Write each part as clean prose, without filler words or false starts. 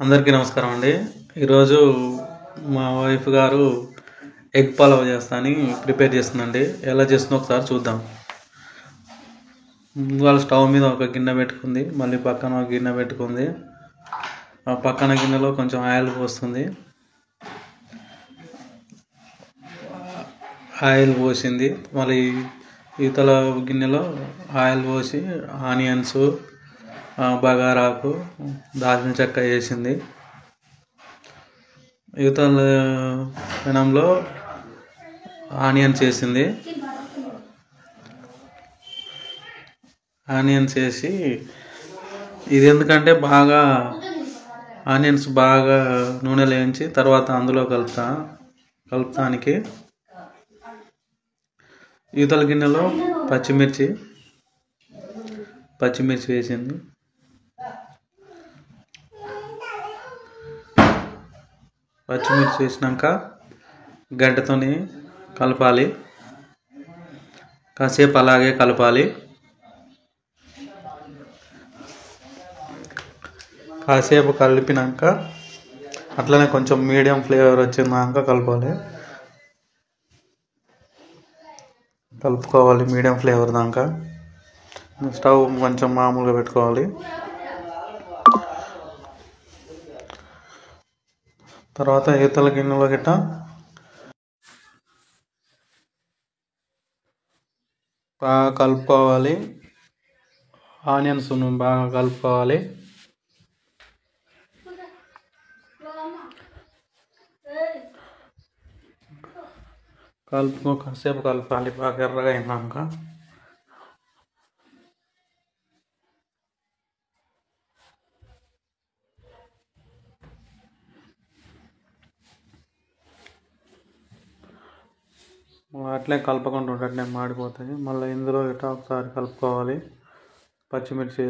అందరికీ నమస్కారం అండి. ఈరోజు మా వైఫ్ గారు ఎగ్ పలావ్ చేస్తాని ప్రిపేర్ చేస్తుందండి. ఎలా చేస్తుందో ఒకసారి చూద్దాం. ముందుగా స్టవ్ మీద ఒక గిన్నె పెట్టుకుంది, మళ్ళీ పక్కన ఒక గిన్నె పెట్టుకుంది. ఆ పక్కన గిన్నెలో కొంచెం ఆయిల్ పోస్తుంది. ఆయిల్ పోసింది, మళ్ళీ ఇతల గిన్నెలో ఆయిల్ పోసి ఆనియన్స్, బగారాకు, దాల్చిన చెక్క వేసింది. ఇవతల పెనంలో ఆనియన్స్ వేసింది. ఆనియన్స్ వేసి ఇది ఎందుకంటే ఆనియన్స్ బాగా నూనెలో వేయించి తర్వాత అందులో కలుపుతానికి ఇవతల గిన్నెలో పచ్చిమిర్చి వేసింది. పచ్చిమిర్చి వేసినాక గడ్డతోని కలపాలి, కాసేపు అలాగే కలపాలి. కాసేపు కలిపినాక అట్లనే కొంచెం మీడియం ఫ్లేవర్ వచ్చినాక కలుపుకోవాలి. మీడియం ఫ్లేవర్ దాకా స్టవ్ కొంచెం మామూలుగా పెట్టుకోవాలి. తర్వాత ఈతల గిన్నెలో బాగా కలుపుకోవాలి. ఆనియన్స్ బాగా కలుపుకోవాలి. కాసేపు కలపాలి. బాగా ఎర్రగా అయినాక అట్లే కలపకుండా ఉండటం మాడిపోతాయి. మళ్ళీ ఇందులో ఒకసారి కలుపుకోవాలి. పచ్చిమిర్చి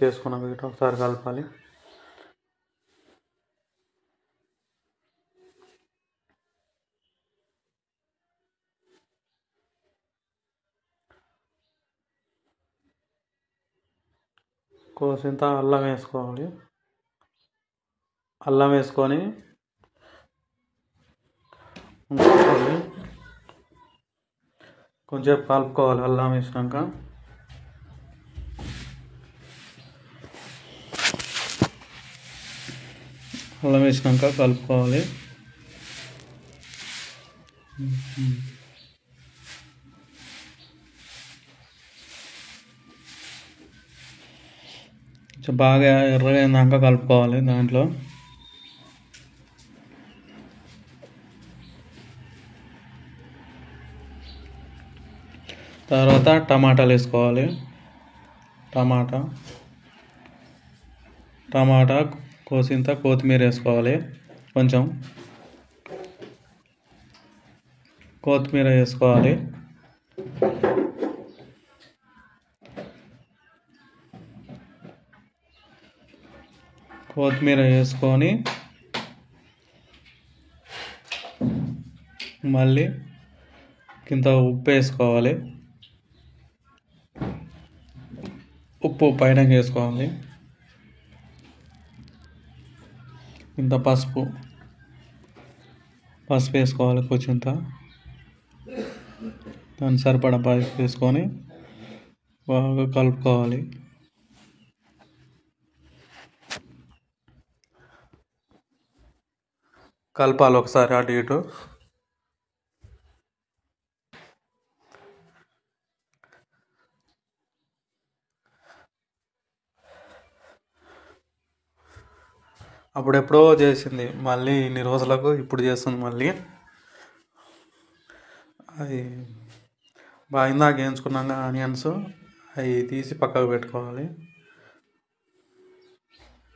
వేసుకున్నాక ఒకసారి కలపాలి. కోసింత అల్లం వేసుకోవాలి. అల్లం వేసుకొని కొంచెం కలుపుకోవాలి. అల్లం వేసినాక కలుపుకోవాలి. బాగా ఎర్రగా అయినాక కలుపుకోవాలి. దాంట్లో తర్వాత టమాటాలు వేసుకోవాలి. టమాటా కోసింత కొత్తిమీర వేసుకోవాలి. కొంచెం కొత్తిమీర వేసుకోవాలి. కొత్తిమీర వేసుకొని మళ్ళీ ఇంత ఉప్పు వేసుకోవాలి. ఉప్పు పైన వేసుకోవాలి. ఇంత పసుపు వేసుకోవాలి. కొంచెంత దాని సరిపడా పసుపు వేసుకొని బాగా కలుపుకోవాలి. కలపాలి ఒకసారి అటు ఇటు. అప్పుడెప్పుడో చేసింది, మళ్ళీ ఇన్ని రోజులకు ఇప్పుడు చేస్తుంది. మళ్ళీ అది బాగా ఇందాక వేయించుకున్నాక ఆనియన్స్ అవి తీసి పక్కకు పెట్టుకోవాలి.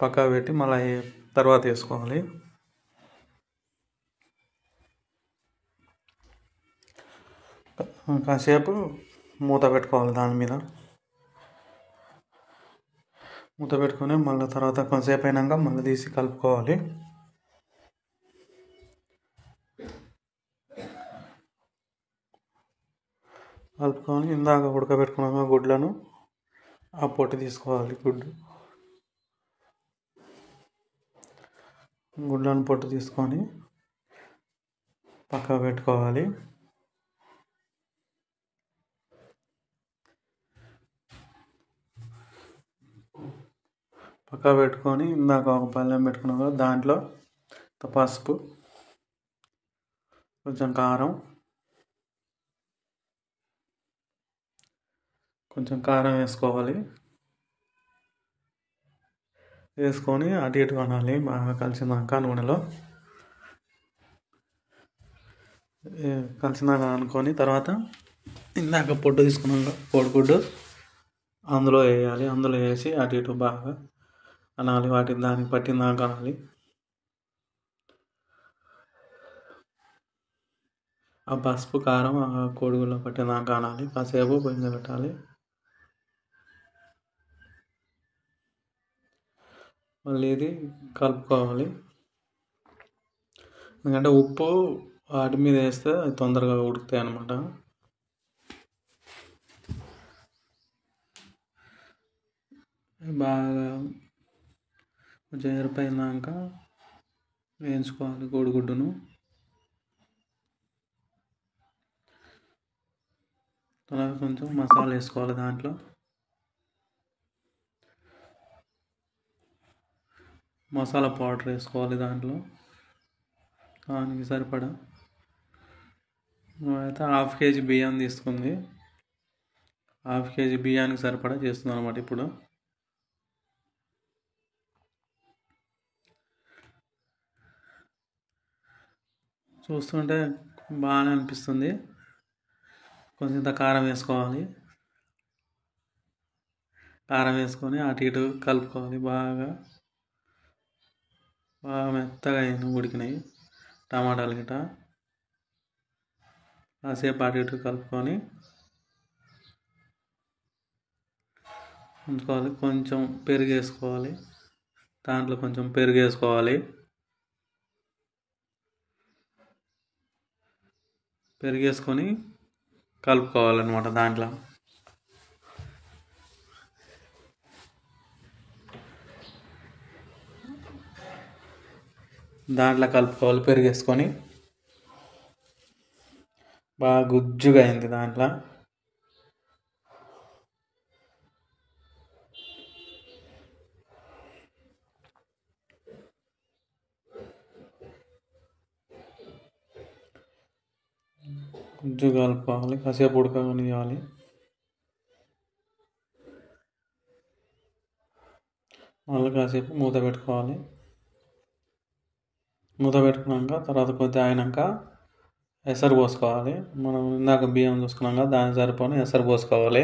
పక్కకు పెట్టి మళ్ళీ తర్వాత వేసుకోవాలి. కాసేపు మూత పెట్టుకోవాలి. దాని మీద మూత పెట్టుకొని మళ్ళీ తర్వాత కొంతసేపు అయినాక మళ్ళీ తీసి కలుపుకోవాలి. కలుపుకొని ఇందాక ఉడకబెట్టుకున్నాక గుడ్లను ఆ పొట్టు తీసుకోవాలి. గుడ్డు గుడ్లను పొట్టు తీసుకొని పక్కకు పెట్టుకోవాలి. పక్కకు పెట్టుకొని ఇందాక ఒక పళ్ళెం పెట్టుకున్నాం కదా, దాంట్లో పసుపు, కొంచెం కారం వేసుకోవాలి. వేసుకొని అటు ఇటు అనాలి బాగా కలిసినాక నూనెలో. కలిసినాక అనుకొని తర్వాత ఇందాక పొట్టు తీసుకున్నాక కోడిగుడ్డు అందులో వేయాలి. అందులో వేసి అటు ఇటు బాగా అనాలి, దానికి పట్టిందాక అనాలి. ఆ పసుపు కారం ఆ కోడిగుడ్లో పట్టిందాక అనాలి. కాసేపు పొయ్యి మీద పెట్టాలి. మళ్ళీ ఇది కలుపుకోవాలి. ఎందుకంటే ఉప్పు వాటి మీద వేస్తే అది తొందరగా ఉడుకుతాయి అన్నమాట. బాగా కొంచెం ఎరిపోయినాక వేయించుకోవాలి కోడిగుడ్డును. తర్వాత కొంచెం మసాలా వేసుకోవాలి. దాంట్లో మసాలా పౌడర్ వేసుకోవాలి. దానికి సరిపడా అయితే 1/2 kg బియ్యం తీసుకుంది. 1/2 kg బియ్యానికి సరిపడా చేస్తుంది అనమాట. ఇప్పుడు చూస్తుంటే బాగానే అనిపిస్తుంది. కొంచెం కారం వేసుకోవాలి. కారం వేసుకొని అటు ఇటు కలుపుకోవాలి. బాగా మెత్తగా ఉడికినాయి టమాటాలు గిట్ట. కాసేపు అటు ఇటు కలుపుకొని ఉంచుకోవాలి. కొంచెం పెరుగు వేసుకోవాలి. దాంట్లో కొంచెం పెరుగు వేసుకోవాలి. పెరుగు వేసుకొని కలుపుకోవాలన్నమాట. దాంట్లో కలుపుకోవాలి. పెరుగు వేసుకొని బాగా గుజ్జుగా అయింది. దాంట్లో గుజ్జు కలుపుకోవాలి. కాసేపు ఉడకనివ్వాలి. మళ్ళీ కాసేపు మూత పెట్టుకోవాలి. మూత పెట్టుకున్నాక తర్వాత కొద్దిగా అయినాక ఎసరు పోసుకోవాలి. మనం ఇందాక బియ్యం చూసుకున్నాం కదా, దానికి సరిపోని ఎసరు పోసుకోవాలి.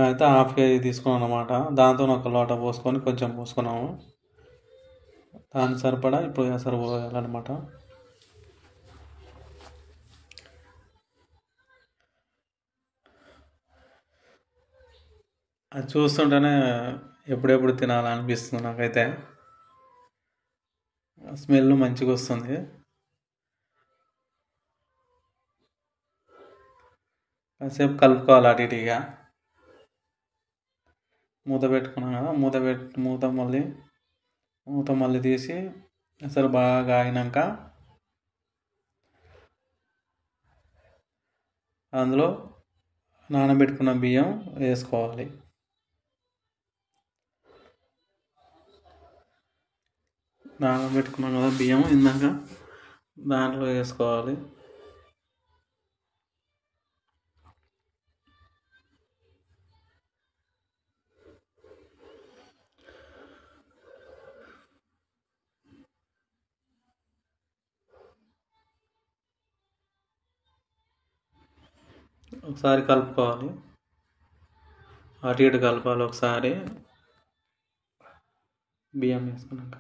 అయితే 1/2 kg తీసుకున్నాం అన్నమాట. దాంతో ఒక లోట పోసుకొని కొంచెం పోసుకున్నాము. దానికి సరిపడా ఇప్పుడు ఎసరు పోయాలన్నమాట. అది చూస్తుంటేనే ఎప్పుడెప్పుడు తినాలనిపిస్తుంది నాకైతే. స్మెల్ మంచిగా వస్తుంది. కాసేపు కలుపుకోవాలి అటు ఇటుగా. మూత పెట్టుకున్నాం కదా, మూత మళ్ళీ తీసి ఎసరు బాగా ఆగినాక అందులో నానబెట్టుకున్న బియ్యం వేసుకోవాలి. నానబెట్టుకున్నాం కదా బియ్యం ఇందాక, దాంట్లో వేసుకోవాలి. ఒకసారి కలుపుకోవాలి. అటు ఇటు కలపాలి ఒకసారి బియ్యం వేసుకున్నాక.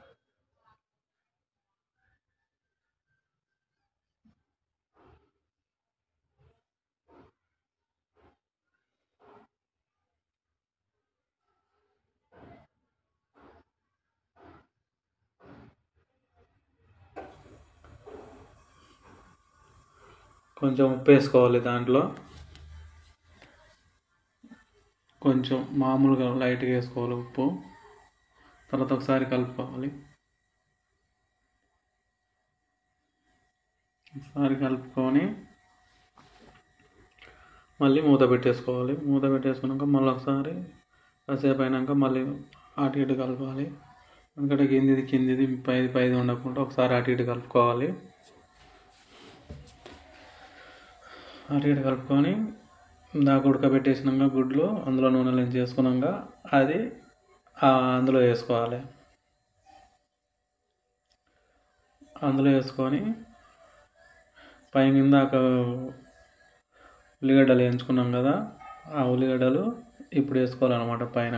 కొంచెం ఉప్పు వేసుకోవాలి. దాంట్లో కొంచెం మామూలుగా లైట్గా వేసుకోవాలి ఉప్పు. తర్వాత ఒకసారి కలుపుకోవాలి. ఒకసారి కలుపుకొని మళ్ళీ మూత పెట్టేసుకోవాలి. మూత పెట్టేసుకున్నాక మళ్ళీ ఒకసారి కాసేపు అయినాక మళ్ళీ అటు ఇటు కలపాలి. ఎందుకంటే కిందిది పైది ఉండకుండా ఒకసారి అటు ఇటు కలుపుకోవాలి. అటు ఇటు కలుపుకొని దాకా ఉడకబెట్టేసినాక గుడ్లు అందులో నూనెలో చేసుకున్నాక అది అందులో వేసుకోవాలి. అందులో వేసుకొని పైన కిందాక ఉల్లిగడ్డలు వేయించుకున్నాం కదా, ఆ ఉల్లిగడ్డలు ఇప్పుడు వేసుకోవాలన్నమాట పైన.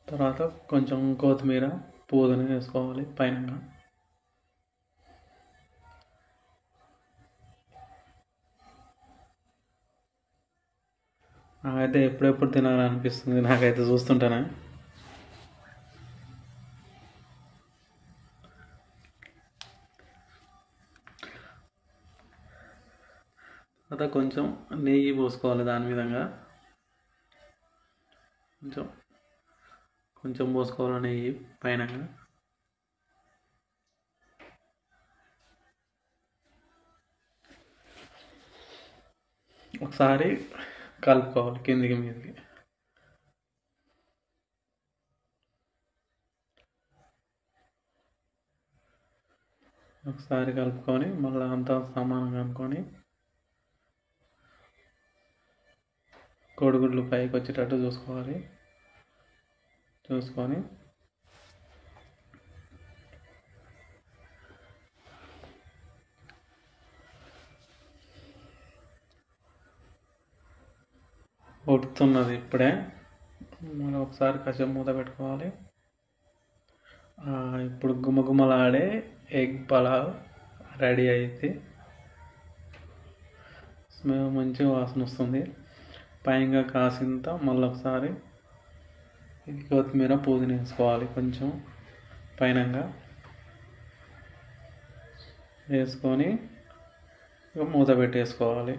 తర్వాత కొంచెం కొత్తిమీర పుదీనా వేసుకోవాలి పైన. నాకైతే ఎప్పుడెప్పుడు తినాలనిపిస్తుంది, నాకైతే చూస్తుంటానే. తర్వాత కొంచెం నెయ్యి పోసుకోవాలి దాని విధంగా. కొంచెం పోసుకోవాలి నెయ్యి పైన. ఒకసారి కలుపుకోవాలి కిందికి మీదకి. ఒకసారి కలుపుకొని మళ్ళీ అంతా సమానంగా అనుకొని కోడిగుడ్లు పైకి వచ్చేటట్టు చూసుకొని ఉడుకుతున్నది ఇప్పుడే. మనం ఒకసారి కాసేపు మూత పెట్టుకోవాలి. ఇప్పుడు గుమగుమలాడే ఎగ్ పలావ్ రెడీ అయింది. స్మెల్ మంచిగా వాసన వస్తుంది. పైన కాసింత మళ్ళీ ఒకసారి కొత్తిమీర పుదీనా వేసుకోవాలి. కొంచెం పైన వేసుకొని మూత పెట్టేసుకోవాలి.